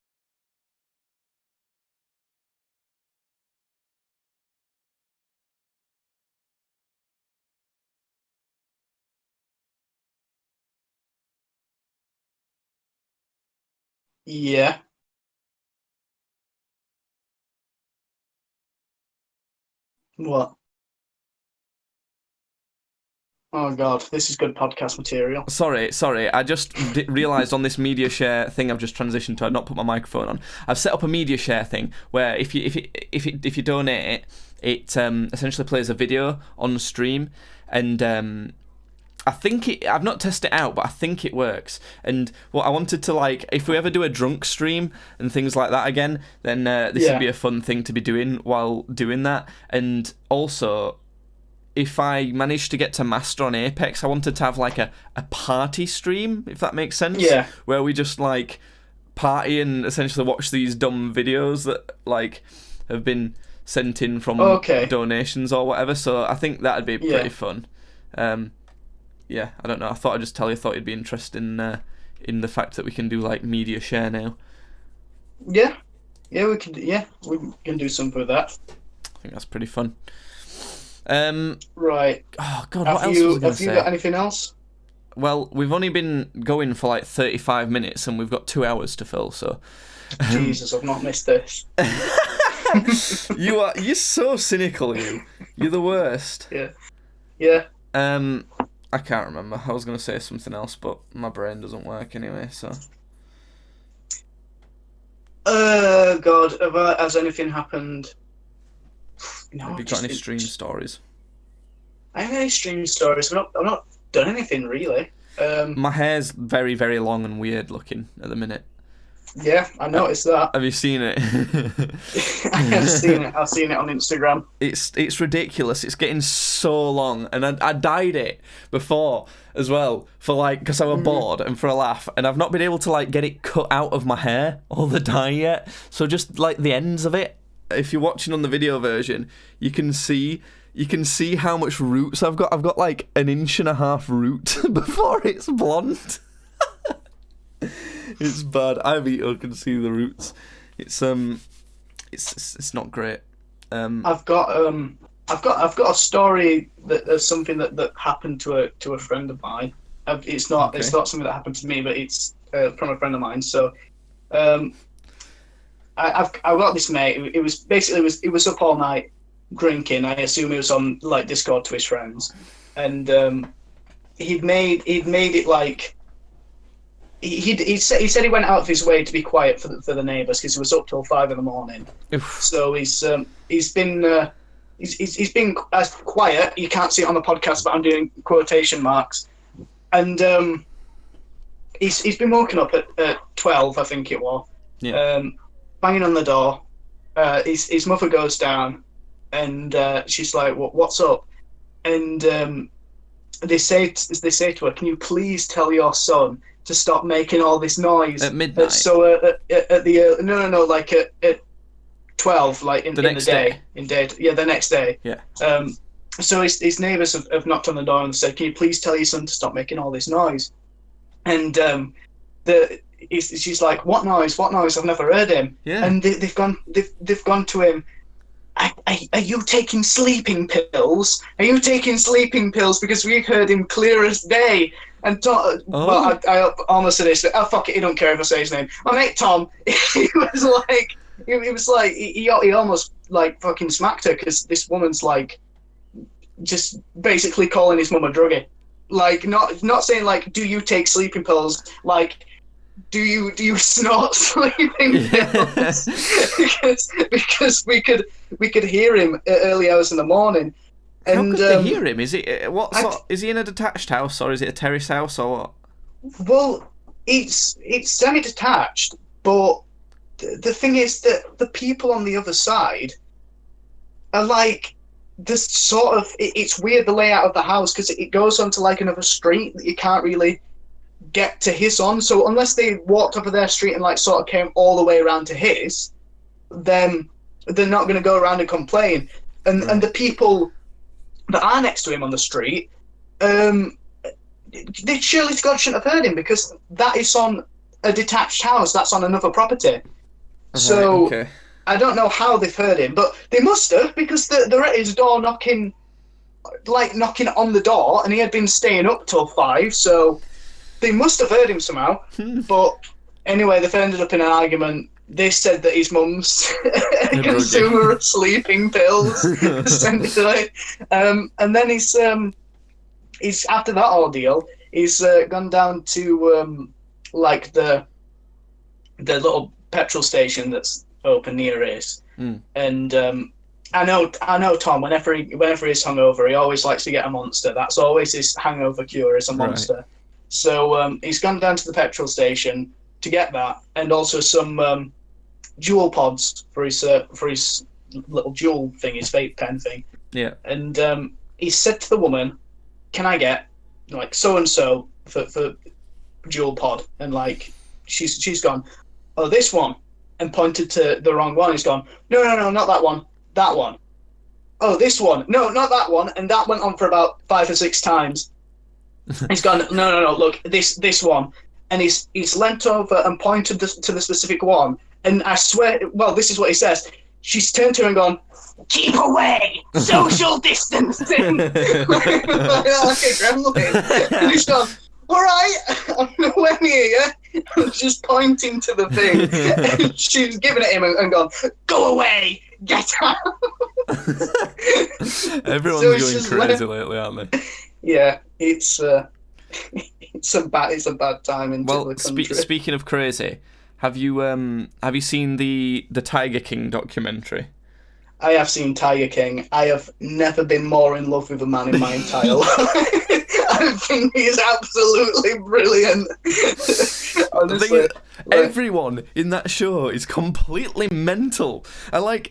Yeah. What? Oh god, this is good podcast material. Sorry. I just realised on this media share thing I've just transitioned to. I've not put my microphone on. I've set up a media share thing where if you donate, it essentially plays a video on stream, and I think I've not tested it out, but I think it works. And what I wanted to, like, if we ever do a drunk stream and things like that again, then this would be a fun thing to be doing while doing that. And also, if I managed to get to Master on Apex, I wanted to have like a party stream, if that makes sense. Yeah. Where we just like party and essentially watch these dumb videos that like have been sent in from donations or whatever. So I think that'd be pretty fun. Yeah, I don't know. I thought I'd just tell you. I thought you'd be interested in the fact that we can do like media share now. Yeah, we can. Yeah, we can do something with that. I think that's pretty fun. Right. Oh God, what else was I going to say? Have you got anything else? Well, we've only been going for like 35 minutes, and we've got 2 hours to fill. So. Jesus, I've not missed this. You're so cynical. You're the worst. Yeah. I can't remember. I was going to say something else, but my brain doesn't work anyway, so... God, has anything happened? No, have you got any stream stories? I haven't any stream stories. I've not done anything, really. My hair's very, very long and weird looking at the minute. Yeah, I noticed that. Have you seen it? I have seen it. I've seen it on Instagram. It's ridiculous. It's getting so long, and I dyed it before as well for like because I was bored and for a laugh, and I've not been able to like get it cut out of my hair, all the dye yet. So just like the ends of it. If you're watching on the video version, you can see how much roots I've got. I've got like 1.5 inches root before it's blonde. It's bad. I can see the roots. It's not great. I've got a story that something that happened to a friend of mine. It's not something that happened to me, but it's from a friend of mine. So, I've got this mate. It was up all night drinking. I assume he was on like Discord to his friends, and he'd made it like. He said he went out of his way to be quiet for the neighbours because he was up till 5 a.m. Oof. So he's been as quiet. You can't see it on the podcast, but I'm doing quotation marks. And he's been woken up at 12, I think it was. Yeah. Banging on the door. His mother goes down, and she's like, "What's up?" And they say to her, "Can you please tell your son to stop making all this noise at midnight?" At the like at 12, like in the day. The next day. Yeah. So his neighbours have knocked on the door and said, "Can you please tell your son to stop making all this noise?" And she's like, "What noise? What noise? I've never heard him." Yeah. And they've gone to him. Are you taking sleeping pills? Are you taking sleeping pills? Because we heard him clear as day. And Tom, well, I almost said this, but fuck it, he don't care if I say his name. My mate Tom, he was like, he almost like fucking smacked her because this woman's like, just basically calling his mum a druggie. Like, not saying like, do you take sleeping pills? Like, do you snort sleeping pills? because we could hear him at early hours in the morning. And, how could they hear him? Is it is he in a detached house or is it a terrace house or what? Well, it's semi-detached, but the thing is that the people on the other side are like this sort of. It's weird the layout of the house because it goes onto like another street that you can't really get to his on. So unless they walked up their street and like sort of came all the way around to his, then they're not going to go around and complain. And right. And the people that are next to him on the street, they surely to God shouldn't have heard him because that is on a detached house. That's on another property. Right, so okay. I don't know how they've heard him, but they must have because they're at his door knocking on the door, and he had been staying up till 5. So they must have heard him somehow. But anyway, they've ended up in an argument. They said that his mum's a consumer of sleeping pills, essentially. And then he's after that ordeal, he's gone down to like the little petrol station that's open near his, and I know Tom. Whenever he's hungover, he always likes to get a Monster. That's always his hangover cure, is a Monster. Right. So he's gone down to the petrol station to get that, and also some jewel pods for his little jewel thing, his vape pen thing. Yeah. And he said to the woman, "Can I get like so and so for jewel pod?" And like she's gone, "Oh, this one," and pointed to the wrong one. He's gone, "No, not that one. That one. Oh, this one. No, not that one." And that went on for about 5 or 6 times. He's gone, no. Look, this one. And he's leant over and pointed to the specific one. And I swear, well, this is what he says. She's turned to him and gone, "Keep away! Social distancing!" like a gremlin. And he's gone, "All right, I'm nowhere near you." I'm just pointing to the thing. And she's giving it him and gone, "Go away! Get out!" Everyone's going crazy lately, aren't they? Yeah, it's a bad time in the country. Speaking of crazy, have you seen the Tiger King documentary? I have seen Tiger King. I have never been more in love with a man in my entire life. I think he's absolutely brilliant. Honestly, everyone in that show is completely mental. And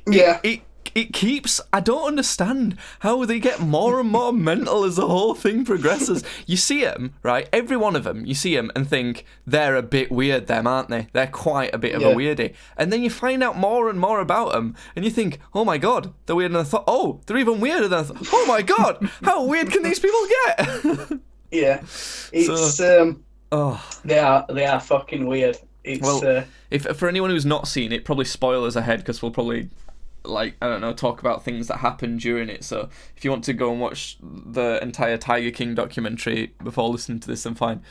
it keeps... I don't understand how they get more and more mental as the whole thing progresses. You see them, right? Every one of them, you see them and think, they're a bit weird, them, aren't they? They're quite a bit of a weirdie. And then you find out more and more about them, and you think, oh my God, they're weird. And I thought, oh, they're even weirder than I thought. Oh my God, how weird can these people get? Yeah. It's... They are fucking weird. It's, if for anyone who's not seen it, probably spoilers ahead, because we'll probably... talk about things that happened during it. So if you want to go and watch the entire Tiger King documentary before listening to this, then fine.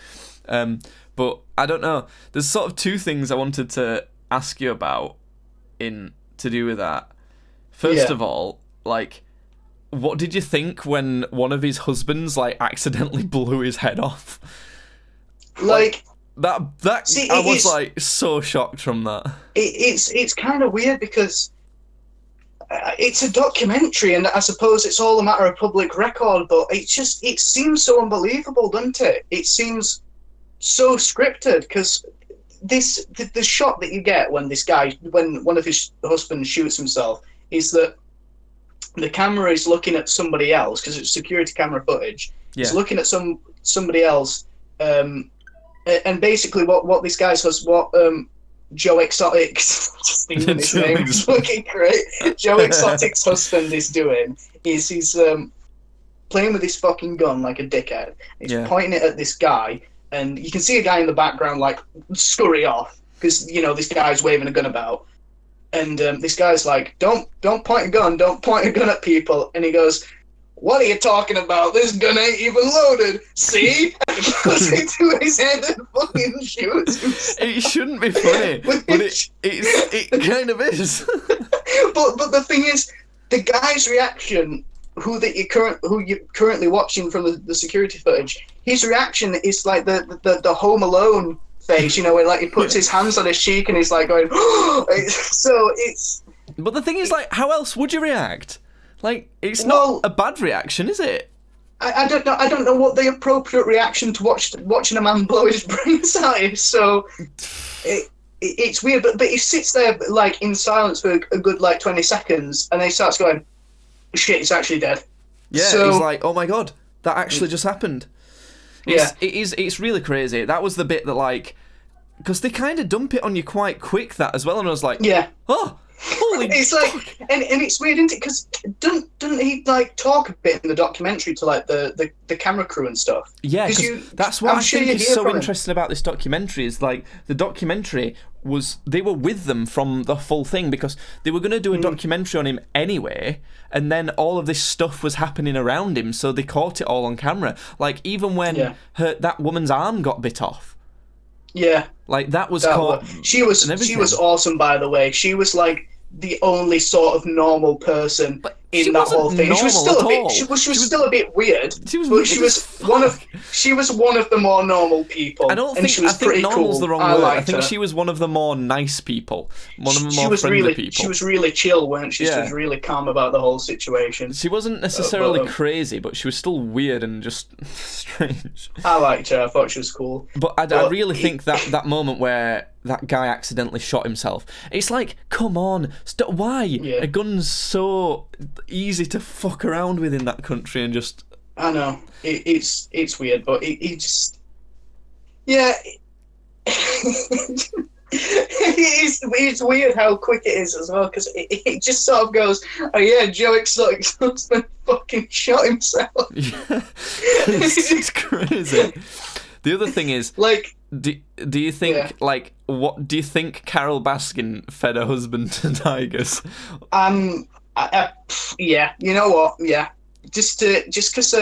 But I don't know. There's sort of 2 things I wanted to ask you about to do with that. First of all, what did you think when one of his husbands accidentally blew his head off? That see, I was so shocked from that. It's kind of weird because it's a documentary, and I suppose it's all a matter of public record, but it seems so unbelievable, doesn't it? It seems so scripted, because the shot that you get when one of his husbands shoots himself, is that the camera is looking at somebody else, because it's security camera footage. Yeah. It's looking at somebody else, and basically what this guy says, Joe Exotic, just thinking his name is fucking great. Joe Exotic's husband is doing is he's playing with his fucking gun like a dickhead. He's pointing it at this guy, and you can see a guy in the background scurry off because this guy's waving a gun about, and this guy's like, "Don't point a gun! Don't point a gun at people!" And he goes, "What are you talking about? This gun ain't even loaded. See?" And he puts it to his head and fucking shoots himself. It shouldn't be funny, but it kind of is. But the thing is, the guy's reaction, who you're currently watching from the security footage, his reaction is like the Home Alone face, where he puts his hands on his cheek and he's going, so it's. But the thing is, how else would you react? It's not a bad reaction, is it? I don't know. I don't know what the appropriate reaction to watching a man blow his brains out is. So it's weird. But he sits there in silence for a good 20 seconds, and then he starts going, "Shit, he's actually dead." Yeah, so, he's like, "Oh my God, that actually just happened." It's really crazy. That was the bit that because they kind of dump it on you quite quick as well, and I was like, yeah, oh. Holy it's and it's weird, isn't it? Because doesn't he talk a bit in the documentary to the camera crew and stuff? Yeah, that's what I think is so interesting about this documentary is the documentary they were with them from the full thing, because they were going to do a documentary on him anyway, and then all of this stuff was happening around him, so they caught it all on camera. Even when that woman's arm got bit off. Yeah. That was caught. She was awesome, by the way. She was the only sort of normal person But she in that wasn't whole thing. She was normal still at a bit. all. She was She was- still a bit weird. She was but weird she as was fuck. one of. She was one of the more normal people. I don't and think she was I think pretty normal's cool. the wrong I word. I liked think her. she was one of the more nice people, one of the She more was friendly really, people. she was really chill, weren't she? She Yeah. was really calm about the whole situation. She wasn't necessarily but- crazy, but she was still weird and just strange. I liked her. I thought she was cool. But I But really think that moment where that guy accidentally shot himself, it's like, come on, why? Yeah. A gun's so easy to fuck around with in that country and just... I know it's weird, but it just yeah. It's weird how quick it is as well, because it just sort of goes, oh yeah, Joe Exotic's husband fucking shot himself. Yeah. it's crazy. The other thing is, Like, do you think, Yeah. like, what do you think Carol Baskin fed her husband to tigers? yeah, you know what? Yeah, just because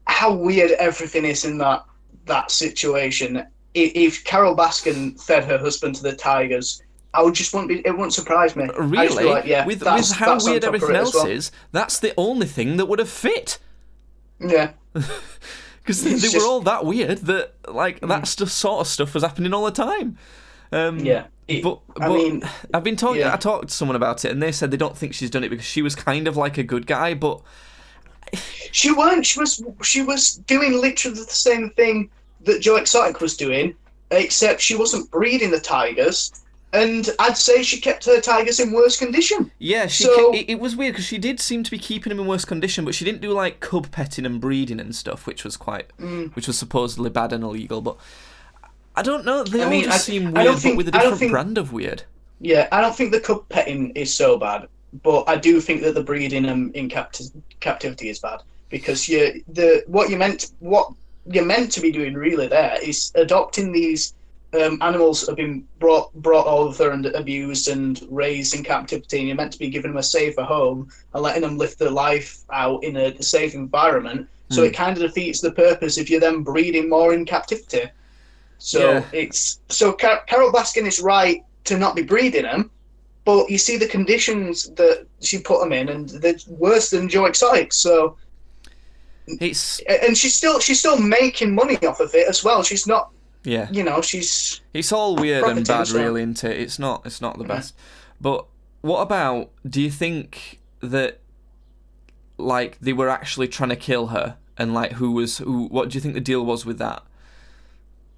how weird everything is in that situation. If Carol Baskin fed her husband to the tigers, I would just wouldn't be. It wouldn't surprise me. I'd just be Really? like, yeah, with that's how on weird top of everything it as else well. is, that's the only thing that would have fit. Yeah, Because It's they just- were all that weird that, like, that sort of stuff was happening all the time. yeah. But I mean, I've been talking. yeah. I talked to someone about it, and they said they don't think she's done it because she was kind of like a good guy. But she weren't. She was doing literally the same thing that Joe Exotic was doing, except she wasn't breeding the tigers. And I'd say she kept her tigers in worse condition. yeah, So- it was weird because she did seem to be keeping him in worse condition, but she didn't do like cub petting and breeding and stuff, which was which was supposedly bad and illegal. But I don't know. They all just seem I don't weird, think- but with a I don't different think- brand of weird. Yeah, I don't think the cub petting is so bad, but I do think that the breeding them in captivity is bad, because what you're meant to be doing really there is adopting these animals that have been brought over and abused and raised in captivity, and you're meant to be giving them a safer home and letting them live their life out in a safe environment. So it kind of defeats the purpose if you're then breeding more in captivity. So Yeah. Carol Baskin is right to not be breeding them, but you see the conditions that she put them in, and they're worse than Joe Exotic. So, It's and she's still making money off of it as well. She's not, yeah. she's It's all weird and profiting, bad, so- really, isn't it? It's not the best. But what about? Do you think that, like, they were actually trying to kill her, and like who? What do you think the deal was with that?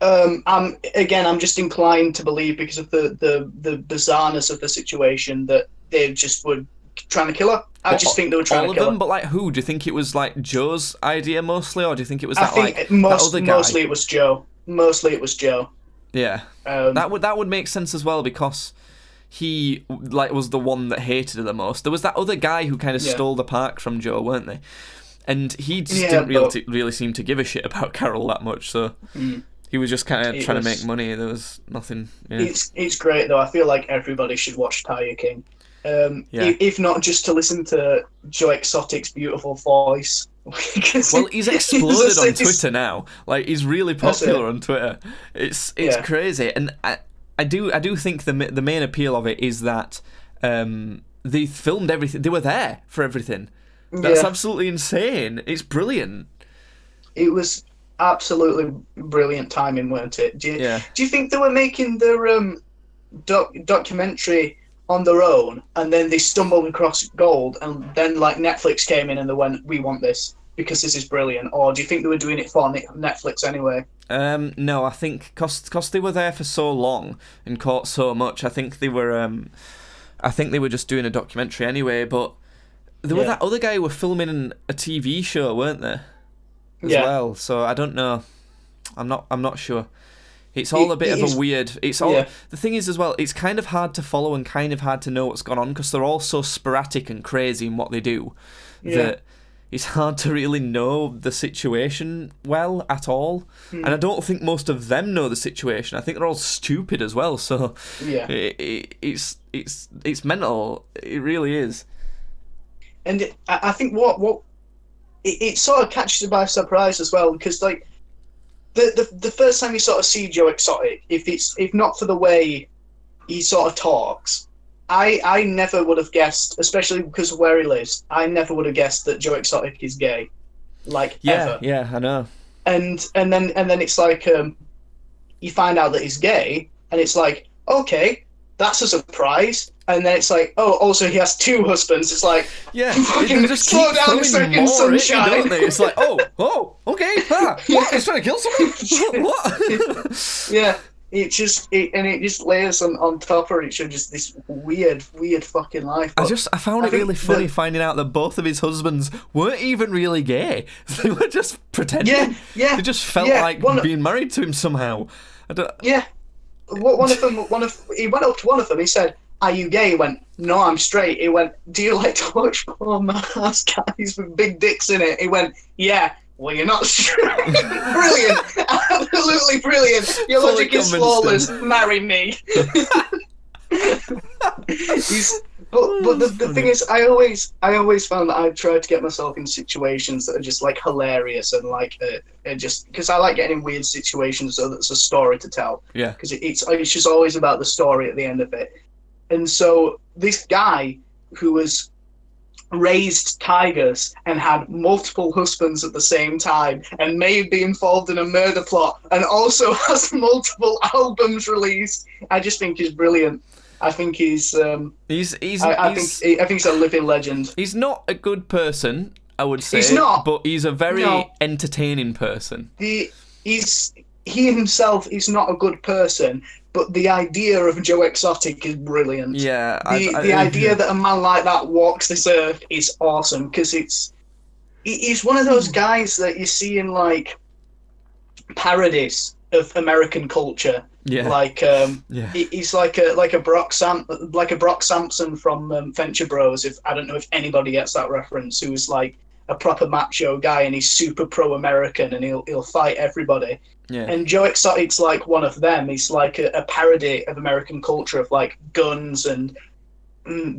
I'm just inclined to believe, because of the bizarreness of the situation, that they just were trying to kill her. I just think they were trying all to of kill them, her. but like who? Do you think it was like Joe's idea mostly, or do you think it was I that think like that other guy? mostly it was Joe. Mostly it was Joe. Yeah, that would make sense as well, because he like was the one that hated her the most. There was that other guy who kind of Yeah. stole the park from Joe, weren't they? And he just Yeah, didn't but- really seem to give a shit about Carol that much. So he was just kind of It trying to was- make money. There was nothing. Yeah. It's great though. I feel like everybody should watch Tiger King. Yeah. If not just to listen to Joe Exotic's beautiful voice. Well, he's exploded on It's- Twitter now. Like he's really That's popular on Twitter. It's Yeah. crazy, and I do think the main appeal of it is that they filmed everything. They were there for everything. That's Yeah. absolutely insane. It's brilliant. It was absolutely brilliant timing, weren't it? Do Yeah. you think they were making their documentary on their own, and then they stumbled across gold, and then like Netflix came in and they went, "We want this because this is brilliant," or do you think they were doing it for Netflix anyway? No, I think cause they were there for so long and caught so much. I think they were just doing a documentary anyway. But there were Yeah. that other guy who were filming a TV show, weren't they? As Yeah. well. So I don't know. I'm not sure. It's all a bit It of is- a weird. It's all yeah. the thing is as well. It's kind of hard to follow and kind of hard to know what's gone on because they're all so sporadic and crazy in what they do that it's hard to really know the situation well at all. And I don't think most of them know the situation. I think they're all stupid as well. So Yeah. it's mental. It really is. And I think it sort of catches you by surprise as well, because like the first time you sort of see Joe Exotic, if not for the way he sort of talks, I never would have guessed, especially because of where he lives. I never would have guessed that Joe Exotic is gay, like ever. Yeah, I know. And then it's like you find out that he's gay, and it's like, okay, that's a surprise. And then it's like, oh, also he has 2 husbands. It's like, Yeah, fucking they just slow keep down a throwing second, more at you, sunshine. don't they? It's like, oh, okay, what? He's trying to kill someone? What? Yeah, it just layers on top of each other, just this weird fucking life. I But found it think really funny that- finding out that both of his husbands weren't even really gay. They were just pretending. Yeah. They just felt Yeah, like being married to him somehow. I don't. Yeah, one of them. He went up to one of them. He said, "Are you gay?" He went, "No, I'm straight." He went, "Do you like to watch porn ass guys with big dicks in it?" He went, "Yeah." Well, you're not straight. Brilliant, absolutely brilliant. Your Fully logic is convinced flawless. him. Marry me. But the thing is, I always found that I tried to get myself in situations that are just like hilarious and like just because I like getting in weird situations so that's a story to tell. Yeah. Because it's just always about the story at the end of it. And so this guy who was raised tigers and had multiple husbands at the same time and may be involved in a murder plot and also has multiple albums released, I just think is brilliant. I think he's I think he's a living legend. He's not a good person, I would say. He's not. But he's a very No. entertaining person. He himself is not a good person, but the idea of Joe Exotic is brilliant. Yeah. The idea that a man like that walks this earth is awesome because he's one of those guys that you see in like parodies of American culture. Yeah. Like Yeah. he's like a Brock Sampson from Venture Bros. If I don't know if anybody gets that reference, who's like a proper macho guy and he's super pro-American and he'll fight everybody. Yeah. And Joe Exotic's like one of them. He's like a parody of American culture of like guns and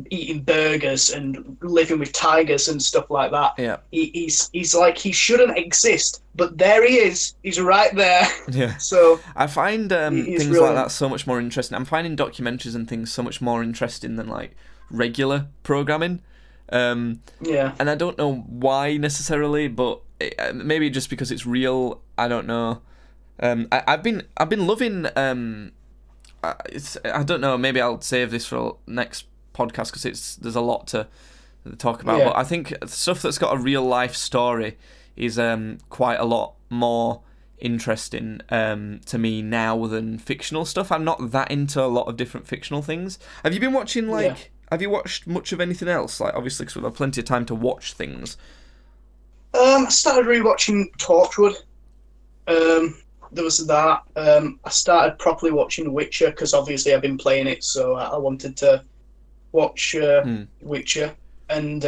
eating burgers and living with tigers and stuff like that. Yeah. He's like he shouldn't exist, but there he is. He's right there. Yeah. So I find he's things like brilliant. that so much more interesting. I'm finding documentaries and things so much more interesting than like regular programming. Yeah. And I don't know why necessarily, but maybe just because it's real. I don't know. I've been loving. I don't know. Maybe I'll save this for next podcast because there's a lot to talk about. Yeah. But I think stuff that's got a real life story is quite a lot more interesting to me now than fictional stuff. I'm not that into a lot of different fictional things. Have you been watching Have you watched much of anything else? Like obviously, because we've had plenty of time to watch things. I started rewatching Torchwood. There was that. I started properly watching Witcher because obviously I've been playing it, so I wanted to watch Witcher, and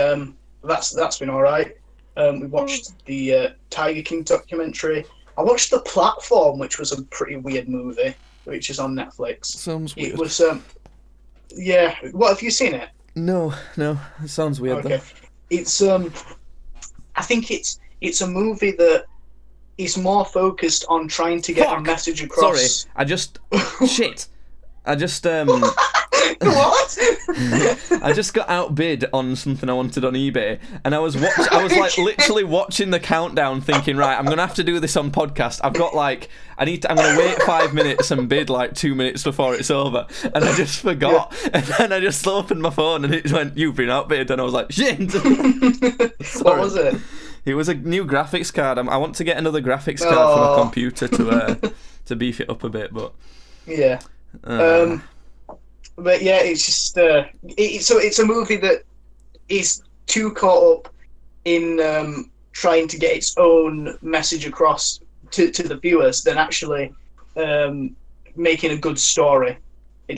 that's been all right. We watched the Tiger King documentary. I watched The Platform, which was a pretty weird movie, which is on Netflix. Sounds weird. It was yeah. What, have you seen it? No, it sounds weird Okay. It's I think it's a movie that is more focused on trying to get a Fuck! message though. across. Sorry, I just shit. I just What? I just got outbid on something I wanted on eBay, and I was like literally watching the countdown, thinking, right, I'm gonna have to do this on podcast. I've got like I'm gonna wait 5 minutes and bid like 2 minutes before it's over, and I just forgot, and then I just opened my phone and it went, "You've been outbid," and I was like, shit. What was it? It was a new graphics card. I want to get another graphics card for my computer to beef it up a bit, but Yeah. But yeah, it's just so it's a movie that is too caught up in trying to get its own message across to the viewers than actually making a good story, in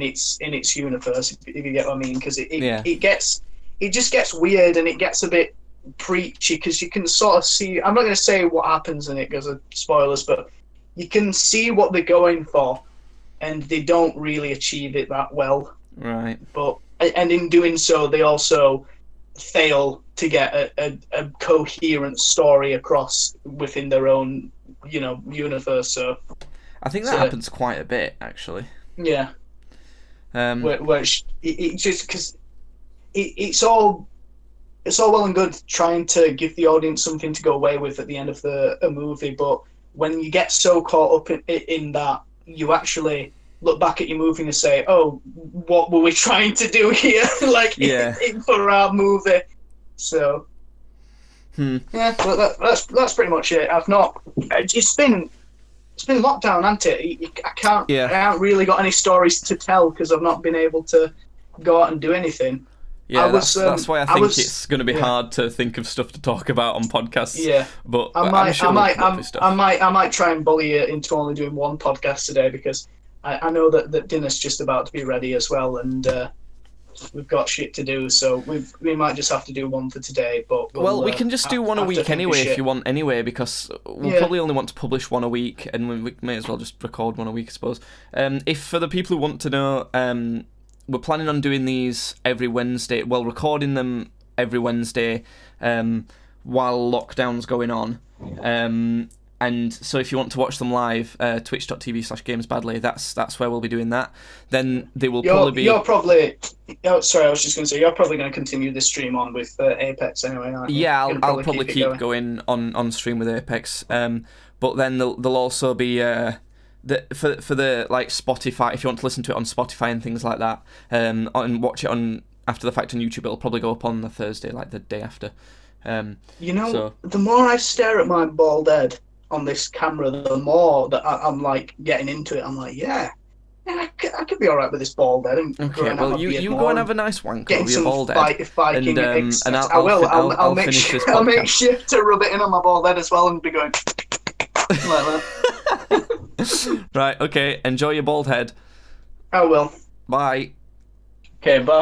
its universe. If you get what I mean, because it just gets weird and it gets a bit preachy because you can sort of see. I'm not going to say what happens in it because of spoilers, but you can see what they're going for. And they don't really achieve it that well. right. And in doing so, they also fail to get a coherent story across within their own, universe. So I think that happens quite a bit, actually. yeah, Which it just because it's all well and good trying to give the audience something to go away with at the end of a movie, but when you get so caught up in that, you actually look back at your movie and say, "Oh, what were we trying to do here?" Like for our movie. So yeah, well, that's pretty much it. I've not. It's been lockdown, hasn't it? I haven't really got any stories to tell because I've not been able to go out and do anything. Yeah, that's why I think it's going to be hard to think of stuff to talk about on podcasts. Yeah, but I might try and bully you into only doing one podcast today because I know that dinner's just about to be ready as well, and we've got shit to do, so we might just have to do one for today. But we can just do one a week anyway if you want, anyway, because we'll probably only want to publish one a week, and we may as well just record one a week, I suppose. If for the people who want to know. We're planning on doing these every Wednesday. Well, recording them every Wednesday while lockdown's going on. And so if you want to watch them live, twitch.tv/gamesbadly, that's where we'll be doing that. Then they will probably be... sorry, I was just going to say, you're probably going to continue this stream on with Apex anyway, aren't you? Yeah, I'll probably keep going on stream with Apex. But then there'll also be... for the like Spotify, if you want to listen to it on Spotify and things like that, and watch it on after the fact on YouTube, it'll probably go up on the Thursday, like the day after. The more I stare at my bald head on this camera, the more that I'm like getting into it. I'm like, I could be all right with this bald head. And okay, well, you go and have a nice wank over your bald head. And I'll make sure to rub it in on my bald head as well and be going like that. Right, okay, enjoy your bald head. I will. Bye. Okay, bye.